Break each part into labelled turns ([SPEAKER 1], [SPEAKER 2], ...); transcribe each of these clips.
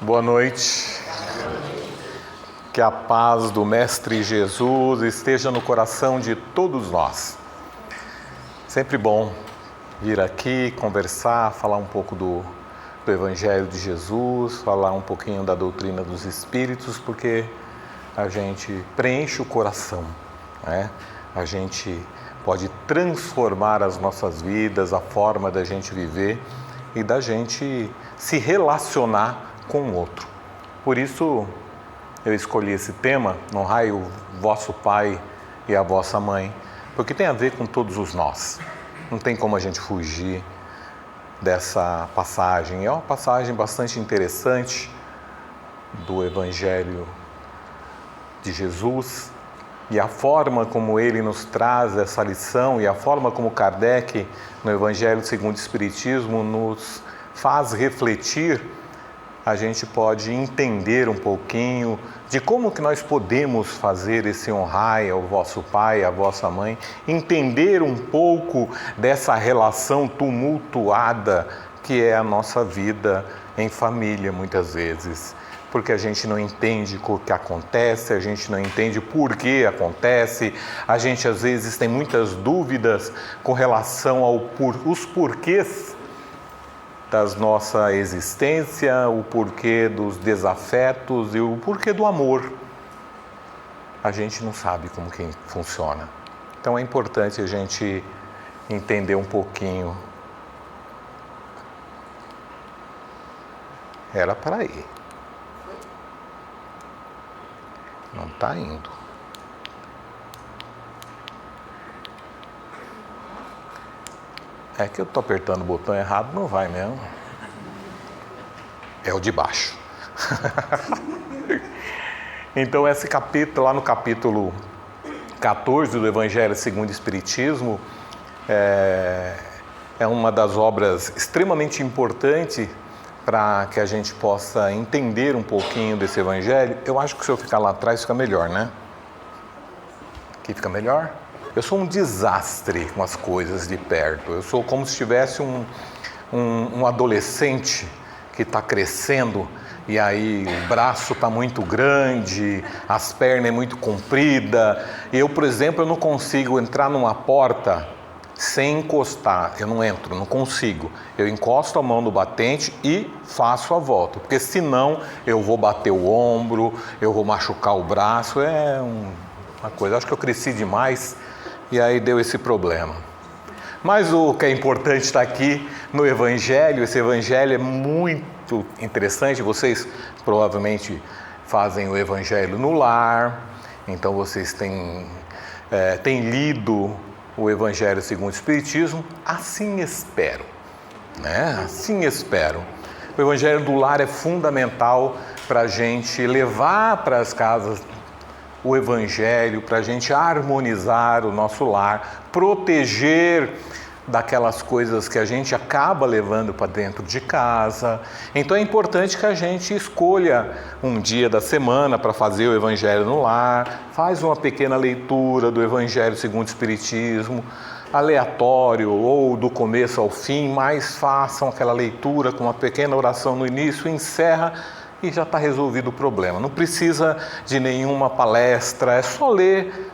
[SPEAKER 1] Boa noite. Que a paz do Mestre Jesus esteja no coração de todos nós. Sempre bom vir aqui conversar, falar um pouco do Evangelho de Jesus, falar um pouquinho da doutrina dos Espíritos, porque a gente preenche o coração, né? A gente pode transformar as nossas vidas, a forma da gente viver e da gente se relacionar com o outro. Por isso eu escolhi esse tema, honrai o vosso pai e a vossa mãe, porque tem a ver com todos os nós. Não tem como a gente fugir dessa passagem. É uma passagem bastante interessante do Evangelho de Jesus e a forma como ele nos traz essa lição e a forma como Kardec, no Evangelho segundo o Espiritismo, nos faz refletir. A gente pode entender um pouquinho de como que nós podemos fazer esse honrai ao vosso pai, à vossa mãe, entender um pouco dessa relação tumultuada que é a nossa vida em família, muitas vezes. Porque a gente não entende o que acontece, a gente não entende por que acontece, a gente às vezes tem muitas dúvidas com relação aos porquês da nossa existência, o porquê dos desafetos e o porquê do amor. A gente não sabe como que funciona. Então é importante a gente entender um pouquinho. Era para ir. Não está indo. É que eu estou apertando o botão errado, não vai mesmo. É o de baixo. Então esse capítulo, lá no capítulo 14 do Evangelho segundo o Espiritismo, é uma das obras extremamente importantes para que a gente possa entender um pouquinho desse Evangelho. Eu acho que se eu ficar lá atrás fica melhor, né? Aqui fica melhor? Eu sou um desastre com as coisas de perto. Eu sou como se tivesse um adolescente que está crescendo e aí o braço está muito grande, as pernas é muito comprida. Eu, por exemplo, eu não consigo entrar numa porta sem encostar. Eu não entro, não consigo. Eu encosto a mão no batente e faço a volta, porque senão eu vou bater o ombro, eu vou machucar o braço. É uma coisa. Acho que eu cresci demais. E aí deu esse problema. Mas o que é importante está aqui no Evangelho. Esse Evangelho é muito interessante. Vocês provavelmente fazem o Evangelho no lar. Então vocês têm lido o Evangelho segundo o Espiritismo. Assim espero, né? Assim espero. O Evangelho do lar é fundamental para a gente levar para as casas o Evangelho, para a gente harmonizar o nosso lar, proteger daquelas coisas que a gente acaba levando para dentro de casa. Então é importante que a gente escolha um dia da semana para fazer o Evangelho no lar, faz uma pequena leitura do Evangelho segundo o Espiritismo, aleatório ou do começo ao fim, mas façam aquela leitura com uma pequena oração no início, encerra e já está resolvido o problema. Não precisa de nenhuma palestra, é só ler,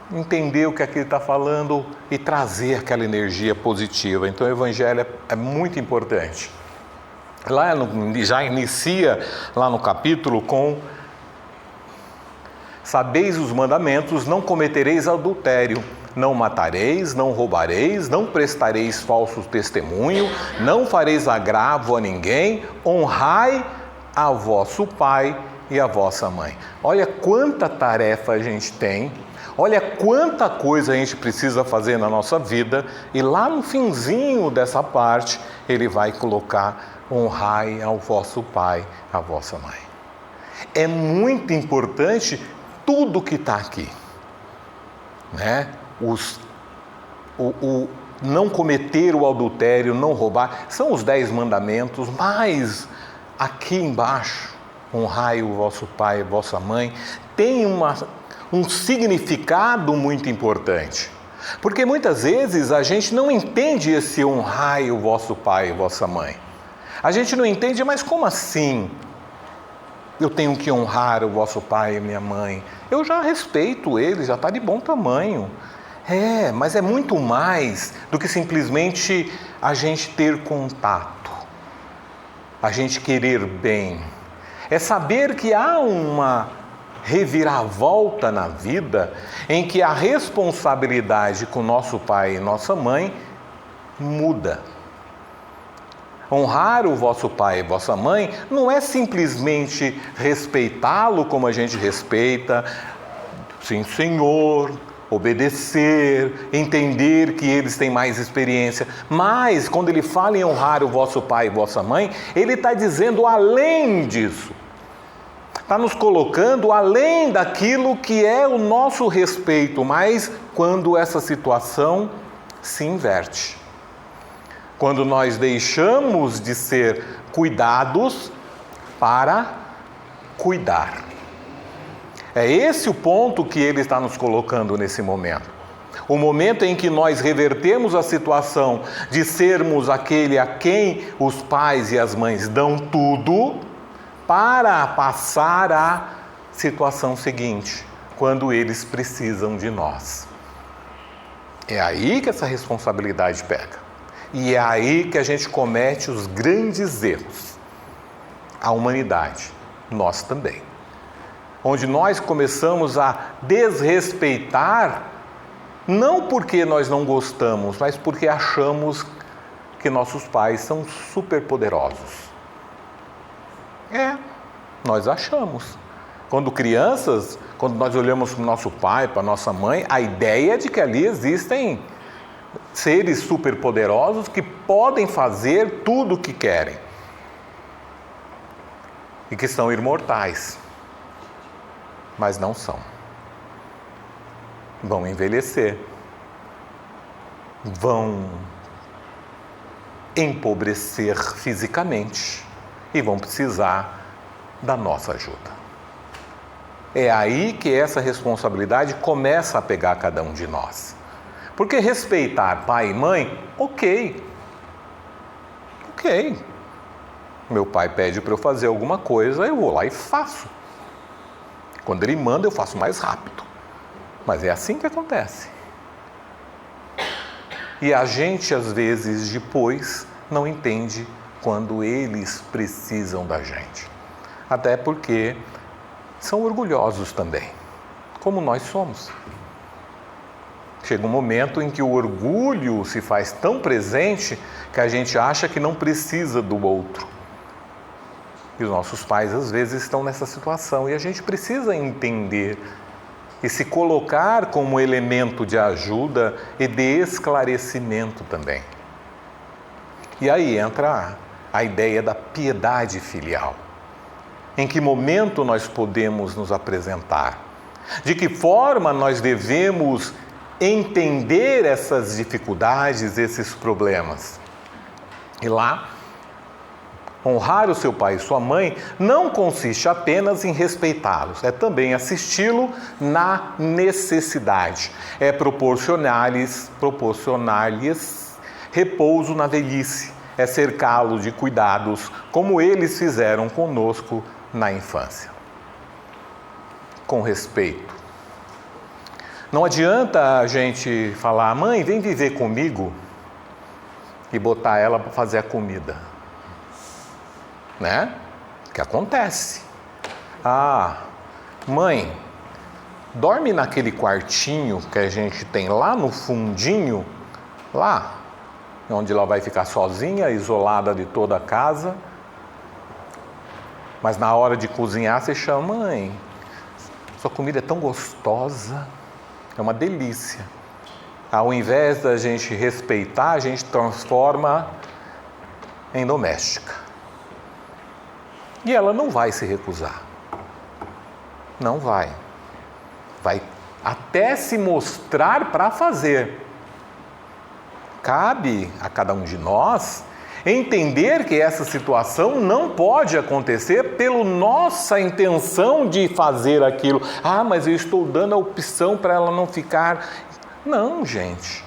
[SPEAKER 1] entender o que aqui está falando e trazer aquela energia positiva. Então o Evangelho é muito importante. Lá já inicia lá no capítulo com: sabeis os mandamentos, não cometereis adultério, não matareis, não roubareis, não prestareis falso testemunho, não fareis agravo a ninguém, honrai a vosso pai e a vossa mãe. Olha quanta tarefa a gente tem, olha quanta coisa a gente precisa fazer na nossa vida, e lá no finzinho dessa parte ele vai colocar: honrai ao vosso pai, à vossa mãe. É muito importante tudo que está aqui, né? Não cometer o adultério, não roubar, são os 10 mandamentos, mas aqui embaixo, honrai o vosso pai e vossa mãe, tem um significado muito importante. Porque muitas vezes a gente não entende esse honrai o vosso pai e vossa mãe. A gente não entende, mas como assim? eu tenho que honrar o vosso pai e minha mãe. Eu já respeito eles, já está de bom tamanho. Mas é muito mais do que simplesmente a gente ter contato, a gente querer bem. É saber que há uma reviravolta na vida em que a responsabilidade com nosso pai e nossa mãe muda. Honrar o vosso pai e vossa mãe não é simplesmente respeitá-lo como a gente respeita, sim, Senhor, obedecer, entender que eles têm mais experiência. Mas, quando ele fala em honrar o vosso pai e vossa mãe, ele está dizendo além disso. Está nos colocando além daquilo que é o nosso respeito, mas quando essa situação se inverte. Quando nós deixamos de ser cuidados para cuidar. É esse o ponto que ele está nos colocando nesse momento. O momento em que nós revertemos a situação de sermos aquele a quem os pais e as mães dão tudo, para passar à situação seguinte, quando eles precisam de nós. É aí que essa responsabilidade pega. E é aí que a gente comete os grandes erros. A humanidade, nós também. Onde nós começamos a desrespeitar, não porque nós não gostamos, mas porque achamos que nossos pais são superpoderosos. Nós achamos. Quando crianças, quando nós olhamos para o nosso pai, para a nossa mãe, a ideia é de que ali existem seres superpoderosos que podem fazer tudo o que querem. E que são imortais. Mas não são. Vão envelhecer. Vão empobrecer fisicamente. E vão precisar da nossa ajuda. É aí que essa responsabilidade começa a pegar cada um de nós. Porque respeitar pai e mãe, ok. Meu pai pede para eu fazer alguma coisa, eu vou lá e faço. Quando ele manda, eu faço mais rápido. Mas é assim que acontece. E a gente, às vezes, depois, não entende quando eles precisam da gente. Até porque são orgulhosos também, como nós somos. Chega um momento em que o orgulho se faz tão presente que a gente acha que não precisa do outro. E os nossos pais, às vezes, estão nessa situação. E a gente precisa entender e se colocar como elemento de ajuda e de esclarecimento também. E aí entra a ideia da piedade filial. Em que momento nós podemos nos apresentar? De que forma nós devemos entender essas dificuldades, esses problemas? E lá, honrar o seu pai e sua mãe não consiste apenas em respeitá-los, é também assisti-lo na necessidade, é proporcionar-lhes repouso na velhice, é cercá-lo de cuidados, como eles fizeram conosco na infância. Com respeito. Não adianta a gente falar, mãe, vem viver comigo, e botar ela para fazer a comida. Né? Que acontece. Mãe, dorme naquele quartinho que a gente tem lá no fundinho, lá, onde ela vai ficar sozinha, isolada de toda a casa. Mas na hora de cozinhar, você chama, mãe, sua comida é tão gostosa, é uma delícia. Ao invés da gente respeitar, a gente transforma em doméstica. E ela não vai se recusar. Não vai. Vai até se mostrar para fazer. Cabe a cada um de nós entender que essa situação não pode acontecer pela nossa intenção de fazer aquilo. Mas eu estou dando a opção para ela não ficar. Não, gente.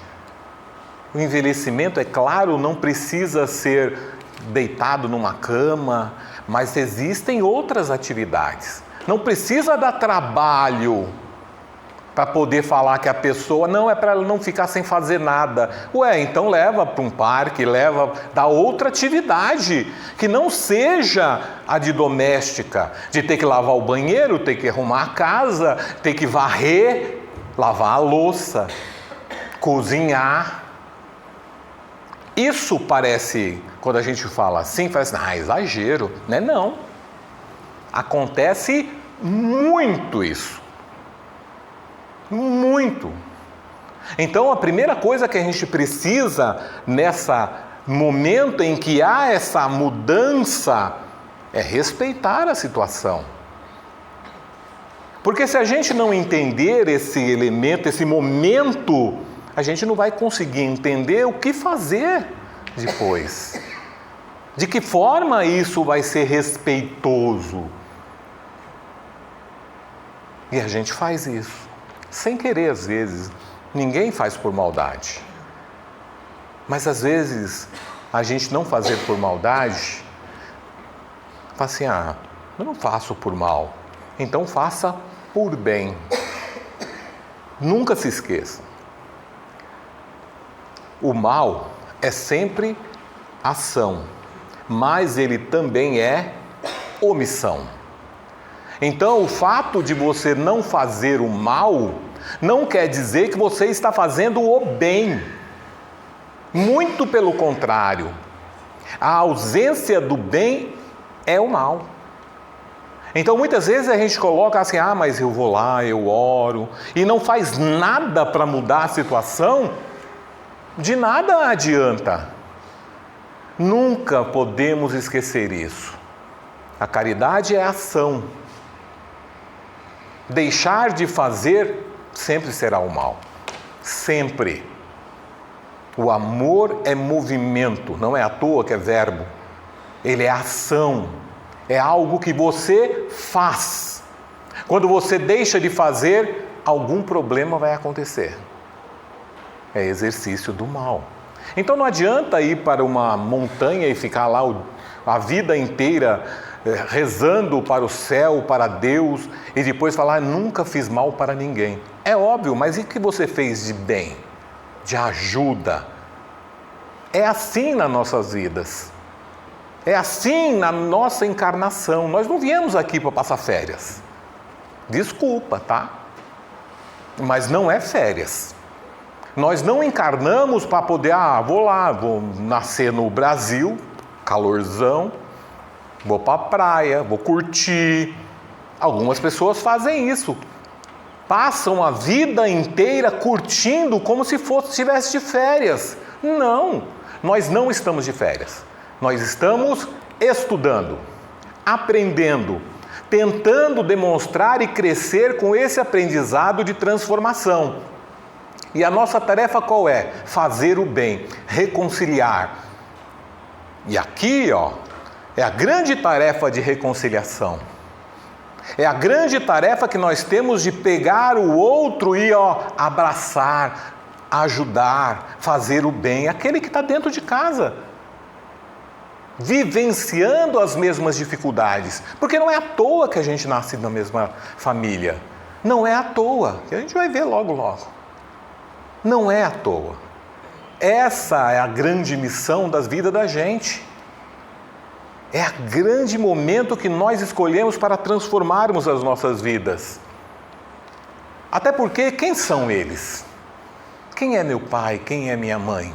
[SPEAKER 1] O envelhecimento, é claro, não precisa ser deitado numa cama, mas existem outras atividades. Não precisa dar trabalho para poder falar que a pessoa não é para ela não ficar sem fazer nada. Ué, então leva para um parque, dá outra atividade, que não seja a de doméstica, de ter que lavar o banheiro, ter que arrumar a casa, ter que varrer, lavar a louça, cozinhar. Isso parece, quando a gente fala assim, parece, exagero, né? Não. Acontece muito isso. Muito. Então a primeira coisa que a gente precisa momento em que há essa mudança é respeitar a situação. Porque se a gente não entender esse elemento, esse momento, a gente não vai conseguir entender o que fazer depois. De que forma isso vai ser respeitoso? E a gente faz isso. Sem querer, às vezes. Ninguém faz por maldade. Mas, às vezes, a gente não fazer por maldade, fala assim, eu não faço por mal. Então, faça por bem. Nunca se esqueça. O mal é sempre ação, mas ele também é omissão. Então, o fato de você não fazer o mal não quer dizer que você está fazendo o bem. Muito pelo contrário. A ausência do bem é o mal. Então, muitas vezes a gente coloca assim, mas eu vou lá, eu oro, e não faz nada para mudar a situação, de nada adianta. Nunca podemos esquecer isso. A caridade é ação. Deixar de fazer sempre será o mal. Sempre. O amor é movimento, não é à toa que é verbo. Ele é ação. É algo que você faz. Quando você deixa de fazer, algum problema vai acontecer. É exercício do mal. Então não adianta ir para uma montanha e ficar lá a vida inteira rezando para o céu, para Deus, e depois falar, nunca fiz mal para ninguém. É óbvio, mas e o que você fez de bem, de ajuda? É assim nas nossas vidas. É assim na nossa encarnação. Nós não viemos aqui para passar férias. Desculpa, tá? Mas não é férias. Nós não encarnamos para poder, vou nascer no Brasil, calorzão, vou para a praia, vou curtir. Algumas pessoas fazem isso. Passam a vida inteira curtindo como se estivesse de férias. Não, nós não estamos de férias. Nós estamos estudando, aprendendo, tentando demonstrar e crescer com esse aprendizado de transformação. E a nossa tarefa qual é? Fazer o bem, reconciliar. E aqui, é a grande tarefa de reconciliação. É a grande tarefa que nós temos de pegar o outro e abraçar, ajudar, fazer o bem. Aquele que está dentro de casa, vivenciando as mesmas dificuldades. Porque não é à toa que a gente nasce na mesma família. Não é à toa, que a gente vai ver logo, logo. Não é à toa. Essa é a grande missão das vidas da gente. É o grande momento que nós escolhemos para transformarmos as nossas vidas. Até porque, quem são eles? Quem é meu pai? Quem é minha mãe?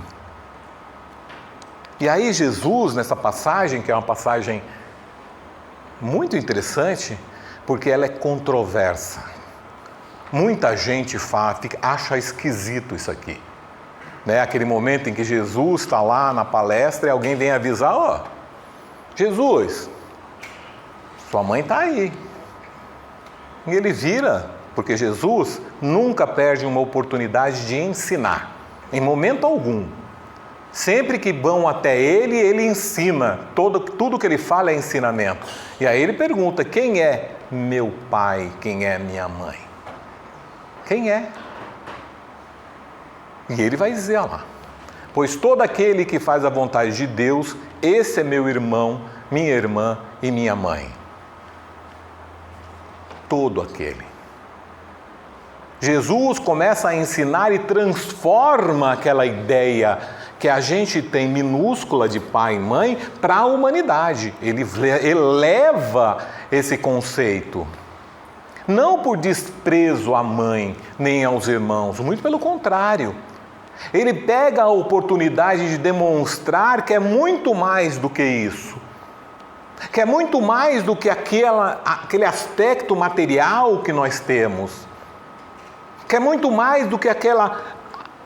[SPEAKER 1] E aí Jesus, nessa passagem, que é uma passagem muito interessante, porque ela é controversa. Muita gente acha esquisito isso aqui. Aquele momento em que Jesus está lá na palestra e alguém vem avisar, Jesus, sua mãe está aí. E ele vira, porque Jesus nunca perde uma oportunidade de ensinar, em momento algum. Sempre que vão até ele, ele ensina. Tudo que ele fala é ensinamento. E aí ele pergunta, quem é meu pai, quem é minha mãe? Quem é? E ele vai dizer lá. pois todo aquele que faz a vontade de Deus, esse é meu irmão, minha irmã e minha mãe. Todo aquele. Jesus começa a ensinar e transforma aquela ideia que a gente tem minúscula de pai e mãe para a humanidade. Ele eleva esse conceito. Não por desprezo à mãe nem aos irmãos, muito pelo contrário. Ele pega a oportunidade de demonstrar que é muito mais do que isso. Que é muito mais do que aquele aspecto material que nós temos. Que é muito mais do que aquele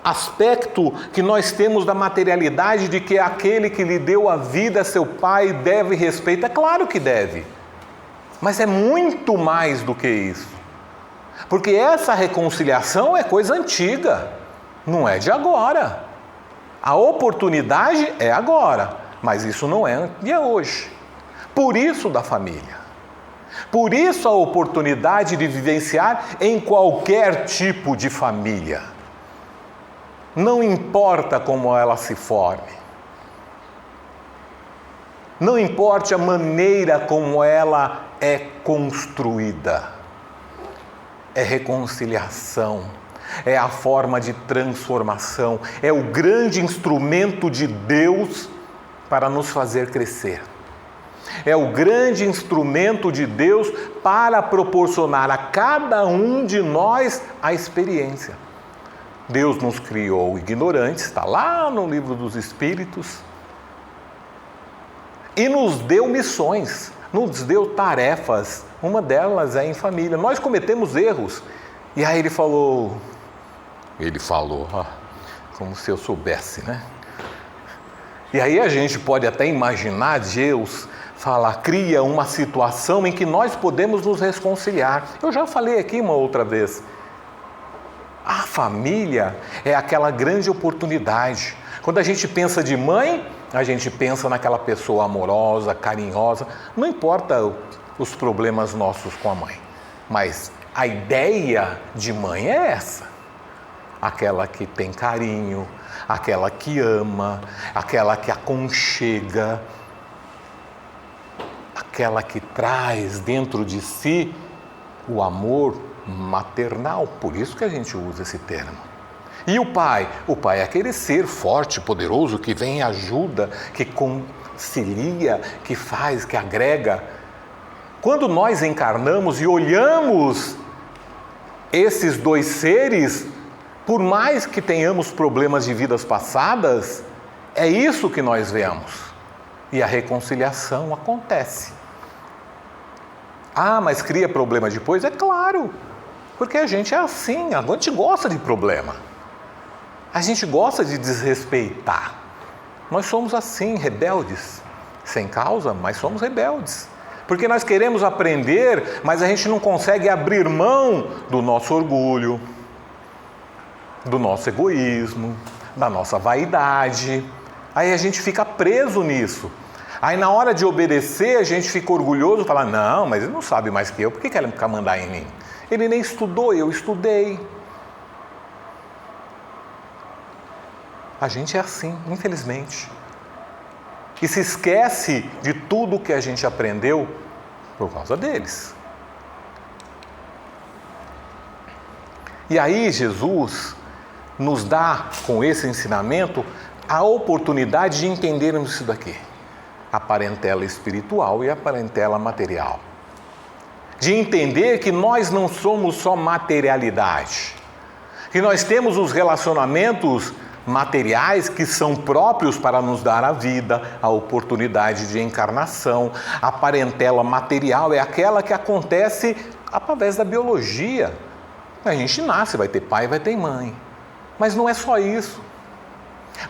[SPEAKER 1] aspecto que nós temos da materialidade de que aquele que lhe deu a vida, seu pai, deve respeito. É claro que deve. Mas é muito mais do que isso. Porque essa reconciliação é coisa antiga. Não é de agora. A oportunidade é agora, mas isso não é de hoje. Por isso da família. Por isso a oportunidade de vivenciar em qualquer tipo de família. Não importa como ela se forme. Não importa a maneira como ela é construída. É reconciliação. É a forma de transformação, é o grande instrumento de Deus para nos fazer crescer. É o grande instrumento de Deus para proporcionar a cada um de nós a experiência. Deus nos criou ignorantes, está lá no livro dos Espíritos, e nos deu missões, nos deu tarefas, uma delas é em família. Nós cometemos erros, e aí ele falou, como se eu soubesse, né? E aí a gente pode até imaginar Deus cria uma situação em que nós podemos nos reconciliar. Eu já falei aqui uma outra vez. A família é aquela grande oportunidade. Quando a gente pensa de mãe, a gente pensa naquela pessoa amorosa, carinhosa. Não importa os problemas nossos com a mãe, mas a ideia de mãe é essa. Aquela que tem carinho, aquela que ama, aquela que aconchega, aquela que traz dentro de si o amor maternal. Por isso que a gente usa esse termo. E o pai? O pai é aquele ser forte, poderoso, que vem e ajuda, que concilia, que faz, que agrega. Quando nós encarnamos e olhamos esses dois seres, por mais que tenhamos problemas de vidas passadas, é isso que nós vemos. E a reconciliação acontece. Ah, mas cria problema depois? É claro, porque a gente é assim, a gente gosta de problema. A gente gosta de desrespeitar. Nós somos assim, rebeldes. Sem causa, mas somos rebeldes. Porque nós queremos aprender, mas a gente não consegue abrir mão do nosso orgulho, do nosso egoísmo, da nossa vaidade. Aí a gente fica preso nisso. Aí na hora de obedecer, a gente fica orgulhoso e fala, não, mas ele não sabe mais que eu, por que ele quer mandar em mim? Ele nem estudou, eu estudei. A gente é assim, infelizmente. E se esquece de tudo que a gente aprendeu por causa deles. E aí Jesus nos dá, com esse ensinamento, a oportunidade de entendermos isso daqui. A parentela espiritual e a parentela material. De entender que nós não somos só materialidade. Que nós temos os relacionamentos materiais que são próprios para nos dar a vida, a oportunidade de encarnação. A parentela material é aquela que acontece através da biologia. A gente nasce, vai ter pai, vai ter mãe. Mas não é só isso.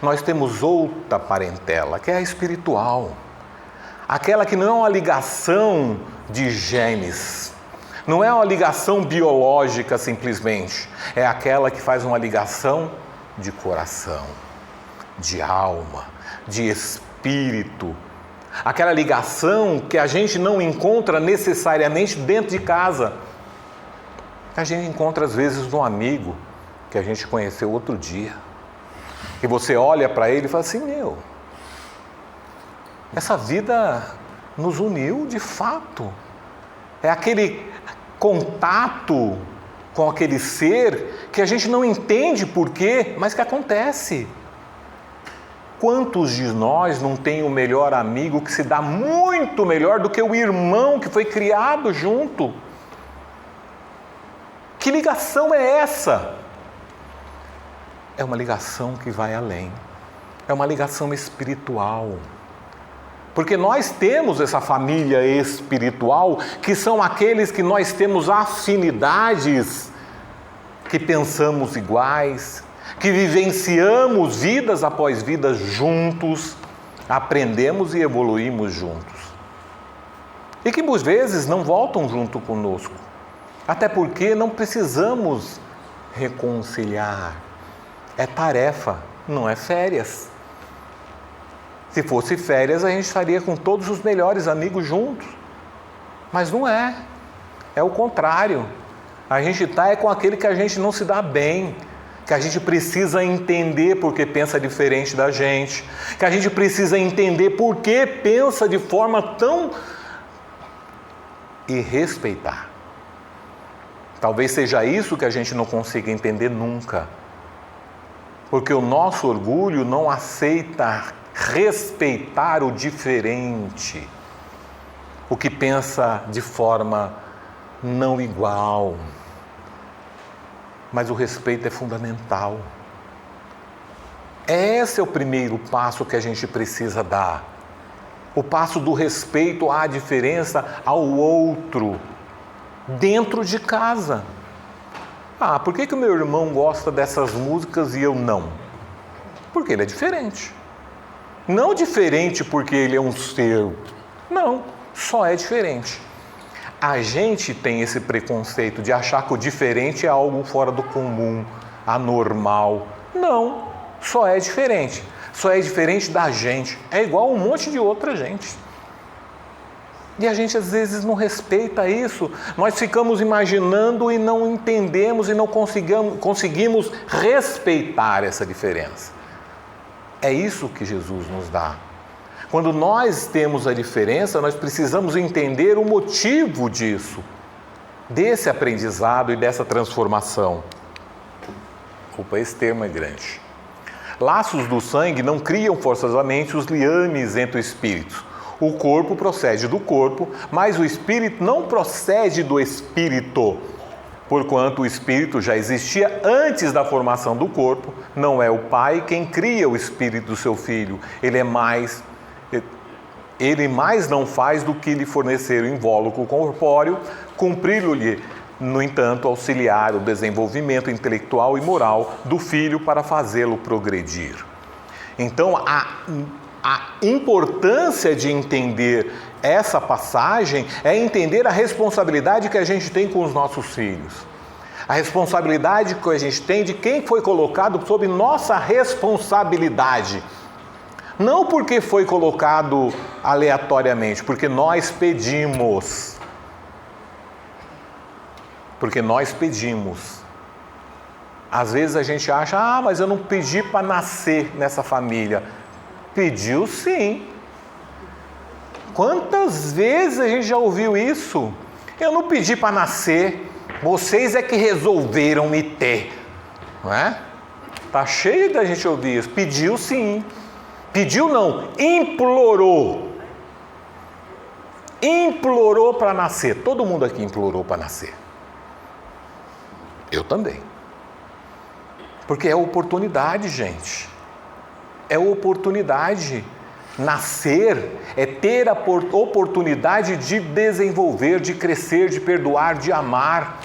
[SPEAKER 1] Nós temos outra parentela, que é a espiritual. Aquela que não é uma ligação de genes, não é uma ligação biológica simplesmente, é aquela que faz uma ligação de coração, de alma, de espírito. Aquela ligação que a gente não encontra necessariamente dentro de casa. A gente encontra às vezes num amigo que a gente conheceu outro dia. E você olha para ele e fala assim, essa vida nos uniu de fato. É aquele contato com aquele ser que a gente não entende porquê, mas que acontece. Quantos de nós não tem o melhor amigo que se dá muito melhor do que o irmão que foi criado junto? Que ligação é essa? É uma ligação que vai além. É uma ligação espiritual. Porque nós temos essa família espiritual, que são aqueles que nós temos afinidades, que pensamos iguais, que vivenciamos vidas após vidas juntos, aprendemos e evoluímos juntos. E que muitas vezes não voltam junto conosco, até porque não precisamos reconciliar. É tarefa, não é férias. Se fosse férias, a gente estaria com todos os melhores amigos juntos. Mas não é. É o contrário. A gente está com aquele que a gente não se dá bem, que a gente precisa entender porque pensa diferente da gente, que a gente precisa entender por que pensa de forma tão... e respeitar. Talvez seja isso que a gente não consiga entender nunca. Porque o nosso orgulho não aceita respeitar o diferente, o que pensa de forma não igual. Mas o respeito é fundamental. Esse é o primeiro passo que a gente precisa dar. O passo do respeito à diferença, ao outro, dentro de casa. Por que o meu irmão gosta dessas músicas e eu não? Porque ele é diferente. Não diferente porque ele é um ser. Não, só é diferente. A gente tem esse preconceito de achar que o diferente é algo fora do comum, anormal. Não, só é diferente. Só é diferente da gente. É igual um monte de outra gente. E a gente às vezes não respeita isso. Nós ficamos imaginando e não entendemos e não conseguimos respeitar essa diferença. É isso que Jesus nos dá. Quando nós temos a diferença, nós precisamos entender o motivo disso, desse aprendizado e dessa transformação. Esse termo é grande. Laços do sangue não criam forçosamente os liames entre os espíritos. O corpo procede do corpo, mas o espírito não procede do espírito. Porquanto o espírito já existia antes da formação do corpo, não é o pai quem cria o espírito do seu filho. Ele mais não faz do que lhe fornecer o invólucro corpóreo, cumprir-lhe, no entanto, auxiliar o desenvolvimento intelectual e moral do filho para fazê-lo progredir. Então, a importância de entender essa passagem é entender a responsabilidade que a gente tem com os nossos filhos. A responsabilidade que a gente tem de quem foi colocado sob nossa responsabilidade. Não porque foi colocado aleatoriamente, porque nós pedimos. Porque nós pedimos. Às vezes a gente acha, mas eu não pedi para nascer nessa família. Pediu sim. Quantas vezes a gente já ouviu isso? Eu não pedi para nascer, vocês é que resolveram me ter. Não é? Tá cheio da gente ouvir isso. Pediu sim. Pediu não, implorou. Implorou para nascer. Todo mundo aqui implorou para nascer. Eu também. Porque é oportunidade, gente. É oportunidade. Nascer é ter a oportunidade de desenvolver, de crescer, de perdoar, de amar.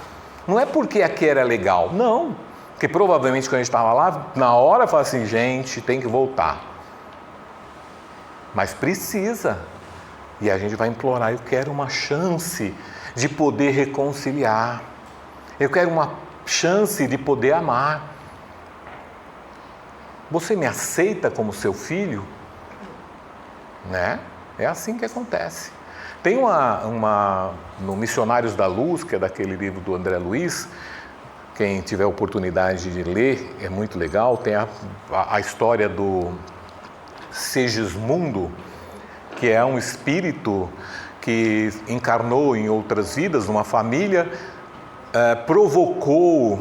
[SPEAKER 1] Não é porque aqui era legal, não. Porque provavelmente quando a gente estava lá, na hora fala assim, gente, tem que voltar. Mas precisa. E a gente vai implorar, eu quero uma chance de poder reconciliar. Eu quero uma chance de poder amar. Você me aceita como seu filho? Né? É assim que acontece. Tem no Missionários da Luz, que é daquele livro do André Luiz, Quem tiver oportunidade de ler, é muito legal. Tem a história do Segismundo, que é um espírito que encarnou em outras vidas, numa família, provocou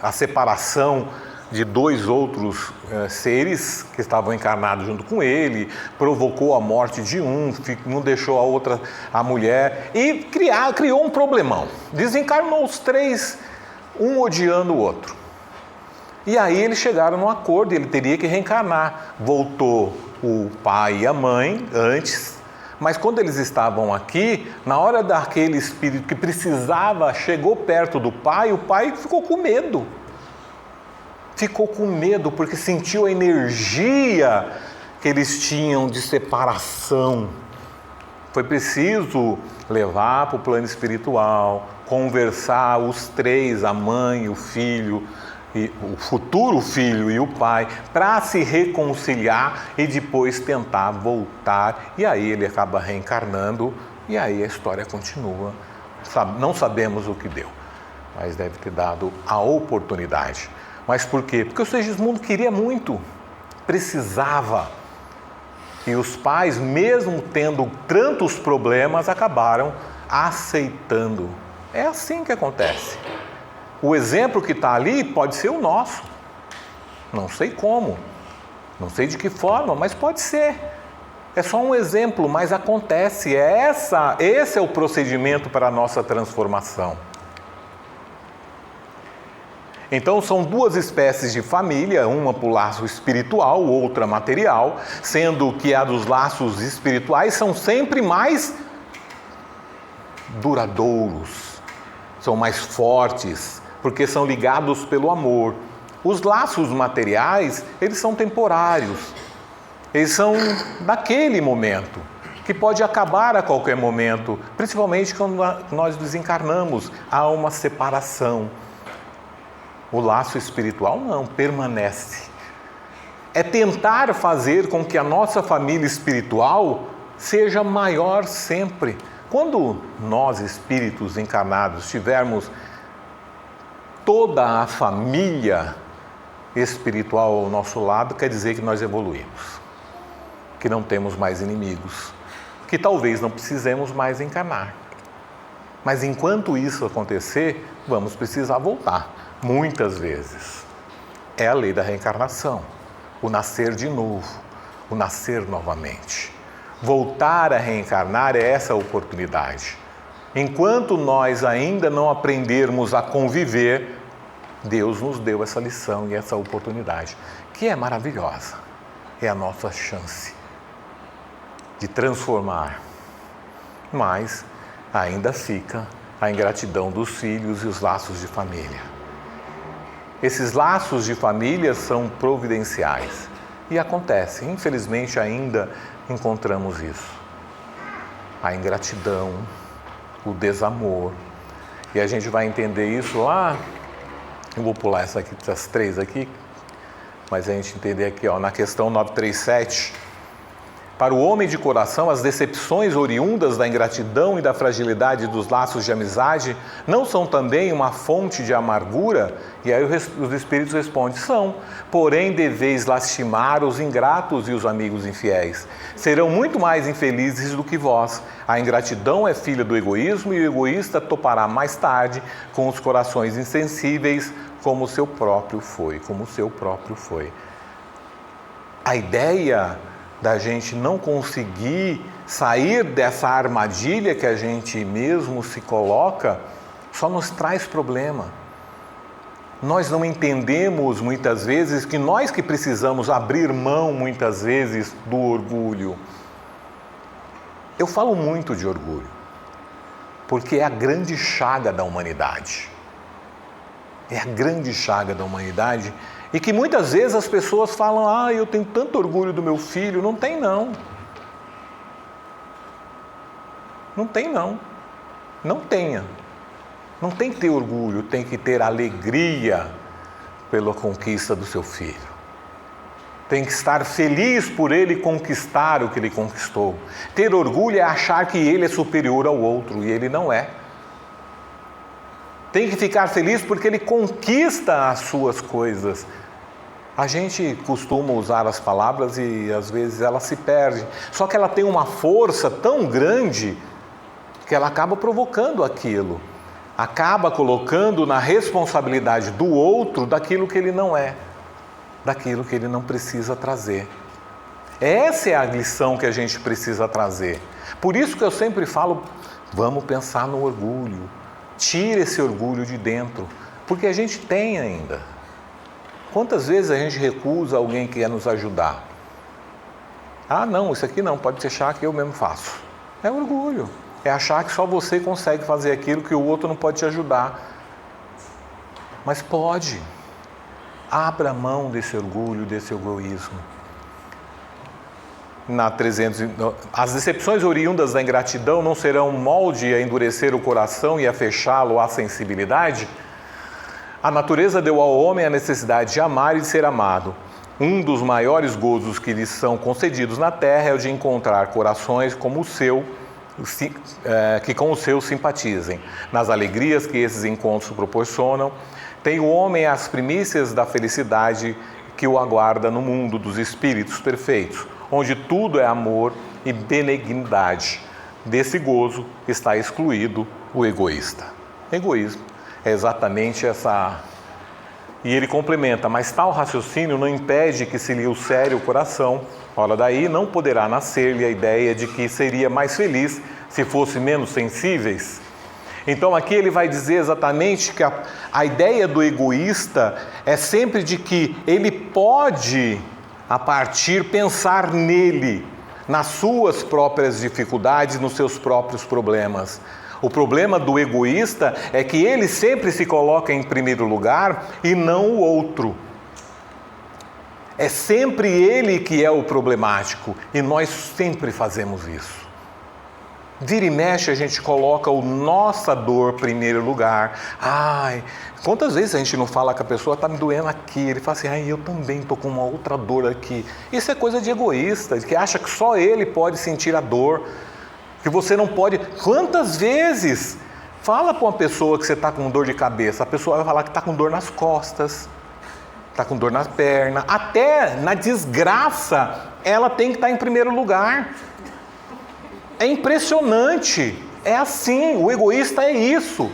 [SPEAKER 1] a separação de dois outros seres que estavam encarnados junto com ele, provocou a morte de um, não deixou a mulher, e criou um problemão. Desencarnou os três, um odiando o outro. E aí eles chegaram num acordo, ele teria que reencarnar. Voltou o pai e a mãe antes, mas quando eles estavam aqui, na hora daquele espírito que precisava, chegou perto do pai, o pai ficou com medo. Ficou com medo porque sentiu a energia que eles tinham de separação. Foi preciso levar para o plano espiritual, conversar os três, a mãe, o filho, e o futuro filho e o pai, para se reconciliar e depois tentar voltar. E aí ele acaba reencarnando e aí a história continua. Não sabemos o que deu, mas deve ter dado a oportunidade. Mas por quê? Porque o Segismundo queria muito, precisava. E os pais, mesmo tendo tantos problemas, acabaram aceitando. É assim que acontece. O exemplo que está ali pode ser o nosso. Não sei como, não sei de que forma, mas pode ser. É só um exemplo, mas acontece. Esse é o procedimento para a nossa transformação. Então são duas espécies de família, uma para o laço espiritual, outra material, sendo que a dos laços espirituais são sempre mais duradouros, são mais fortes, porque são ligados pelo amor. Os laços materiais, eles são temporários, eles são daquele momento, que pode acabar a qualquer momento, principalmente quando nós desencarnamos, há uma separação. O laço espiritual não, permanece. É tentar fazer com que a nossa família espiritual seja maior sempre. Quando nós, espíritos encarnados, tivermos toda a família espiritual ao nosso lado, quer dizer que nós evoluímos, que não temos mais inimigos, que talvez não precisemos mais encarnar. Mas enquanto isso acontecer, vamos precisar voltar. Muitas vezes. É a lei da reencarnação, o nascer de novo, o nascer novamente. Voltar a reencarnar é essa oportunidade. Enquanto nós ainda não aprendermos a conviver, Deus nos deu essa lição e essa oportunidade, que é maravilhosa. É a nossa chance de transformar. Mas ainda fica a ingratidão dos filhos e os laços de família. Esses laços de família são providenciais e acontece, infelizmente ainda encontramos isso. A ingratidão, o desamor. E a gente vai entender isso lá, eu vou pular essas três aqui, mas a gente entender aqui, na questão 937. Para o homem de coração, as decepções oriundas da ingratidão e da fragilidade dos laços de amizade não são também uma fonte de amargura? E aí os espíritos respondem, são. Porém, deveis lastimar os ingratos e os amigos infiéis. Serão muito mais infelizes do que vós. A ingratidão é filha do egoísmo e o egoísta topará mais tarde com os corações insensíveis como o seu próprio foi. A ideia da gente não conseguir sair dessa armadilha que a gente mesmo se coloca, só nos traz problema. Nós não entendemos muitas vezes que nós que precisamos abrir mão muitas vezes do orgulho. Eu falo muito de orgulho, porque é a grande chaga da humanidade. É a grande chaga da humanidade. E que muitas vezes as pessoas falam, eu tenho tanto orgulho do meu filho. Não tem não. Não tem não. Não tenha. Não tem que ter orgulho, tem que ter alegria pela conquista do seu filho. Tem que estar feliz por ele conquistar o que ele conquistou. Ter orgulho é achar que ele é superior ao outro, e ele não é. tem que ficar feliz porque ele conquista as suas coisas. A gente costuma usar as palavras e às vezes ela se perde. Só que ela tem uma força tão grande que ela acaba provocando aquilo. Acaba colocando na responsabilidade do outro daquilo que ele não é, daquilo que ele não precisa trazer. Essa é a lição que a gente precisa trazer. Por isso que eu sempre falo, vamos pensar no orgulho. Tira esse orgulho de dentro, porque a gente tem ainda. Quantas vezes a gente recusa alguém que quer nos ajudar? Ah, não, isso aqui não, pode deixar que eu mesmo faço. É orgulho. É achar que só você consegue fazer aquilo que o outro não pode te ajudar. Mas pode. Abra mão desse orgulho, desse egoísmo. As decepções oriundas da ingratidão não serão molde a endurecer o coração e a fechá-lo à sensibilidade? A natureza deu ao homem a necessidade de amar e de ser amado. Um dos maiores gozos que lhes são concedidos na terra é o de encontrar corações como o seu, que com o seu simpatizem. Nas alegrias que esses encontros proporcionam, tem o homem as primícias da felicidade que o aguarda no mundo dos espíritos perfeitos, onde tudo é amor e benignidade. Desse gozo está excluído o egoísta. Egoísmo é exatamente essa... E ele complementa, mas tal raciocínio não impede que se lhe ulcere o coração. Ora daí não poderá nascer-lhe a ideia de que seria mais feliz se fosse menos sensíveis. Então aqui ele vai dizer exatamente que a ideia do egoísta é sempre de que ele pode, a partir, pensar nele, nas suas próprias dificuldades, nos seus próprios problemas. O problema do egoísta é que ele sempre se coloca em primeiro lugar e não o outro. É sempre ele que é o problemático e nós sempre fazemos isso. Vira e mexe a gente coloca a nossa dor em primeiro lugar. Ai, quantas vezes a gente não fala que a pessoa está me doendo aqui, ele fala assim, ai, eu também estou com uma outra dor aqui. Isso é coisa de egoísta, que acha que só ele pode sentir a dor, que você não pode. Quantas vezes fala para uma pessoa que você está com dor de cabeça, a pessoa vai falar que está com dor nas costas, está com dor na perna, até na desgraça ela tem que estar em primeiro lugar. É impressionante, é assim, o egoísta é isso.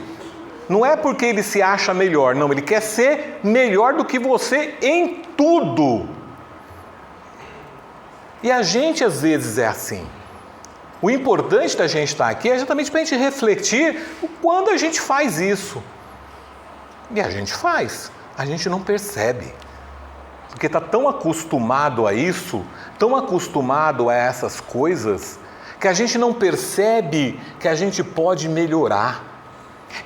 [SPEAKER 1] Não é porque ele se acha melhor, não, ele quer ser melhor do que você em tudo. E a gente às vezes é assim. O importante da gente estar aqui é exatamente para a gente refletir quando a gente faz isso. E a gente faz, a gente não percebe. Porque está tão acostumado a isso, tão acostumado a essas coisas, que a gente não percebe que a gente pode melhorar,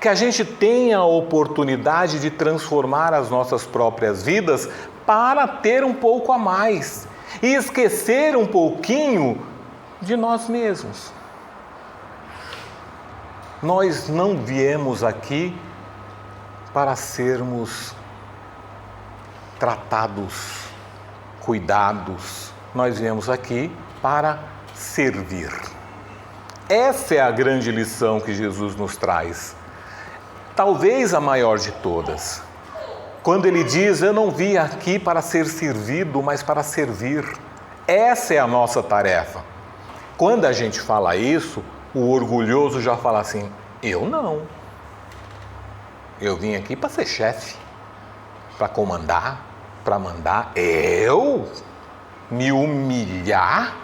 [SPEAKER 1] que a gente tem a oportunidade de transformar as nossas próprias vidas para ter um pouco a mais e esquecer um pouquinho de nós mesmos. Nós não viemos aqui para sermos tratados, cuidados, nós viemos aqui para servir. Essa é a grande lição que Jesus nos traz. Talvez a maior de todas. Quando ele diz, eu não vim aqui para ser servido, mas para servir. Essa é a nossa tarefa. Quando a gente fala isso, o orgulhoso já fala assim, eu não. Eu vim aqui para ser chefe, para comandar, para mandar. Eu? Me humilhar?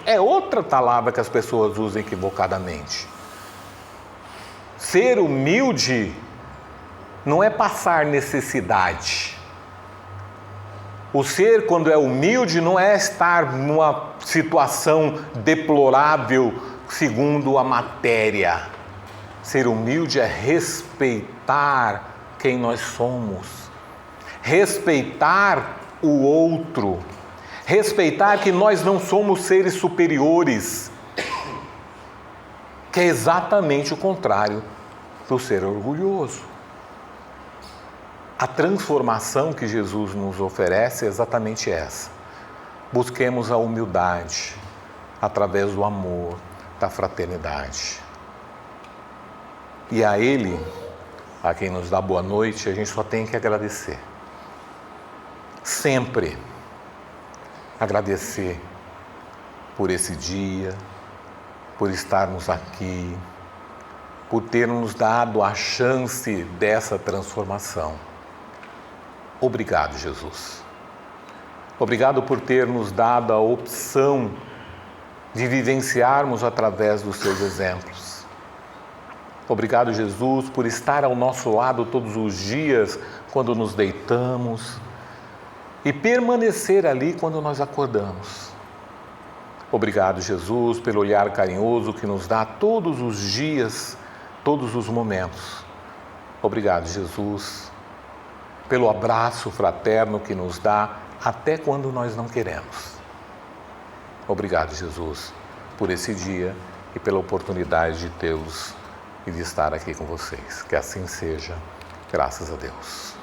[SPEAKER 1] É outra palavra que as pessoas usam equivocadamente. Ser humilde não é passar necessidade. O ser, quando é humilde, não é estar numa situação deplorável segundo a matéria. Ser humilde é respeitar quem nós somos, respeitar o outro, respeitar que nós não somos seres superiores, que é exatamente o contrário do ser orgulhoso. A transformação que Jesus nos oferece é exatamente essa. Busquemos a humildade através do amor, da fraternidade. E a Ele a quem nos dá boa noite, a gente só tem que agradecer. Sempre agradecer por esse dia, por estarmos aqui, por ter nos dado a chance dessa transformação. Obrigado, Jesus. Obrigado por ter nos dado a opção de vivenciarmos através dos seus exemplos. Obrigado, Jesus, por estar ao nosso lado todos os dias quando nos deitamos e permanecer ali quando nós acordamos. Obrigado, Jesus, pelo olhar carinhoso que nos dá todos os dias, todos os momentos. Obrigado, Jesus, pelo abraço fraterno que nos dá até quando nós não queremos. Obrigado, Jesus, por esse dia e pela oportunidade de tê-los e de estar aqui com vocês. Que assim seja, graças a Deus.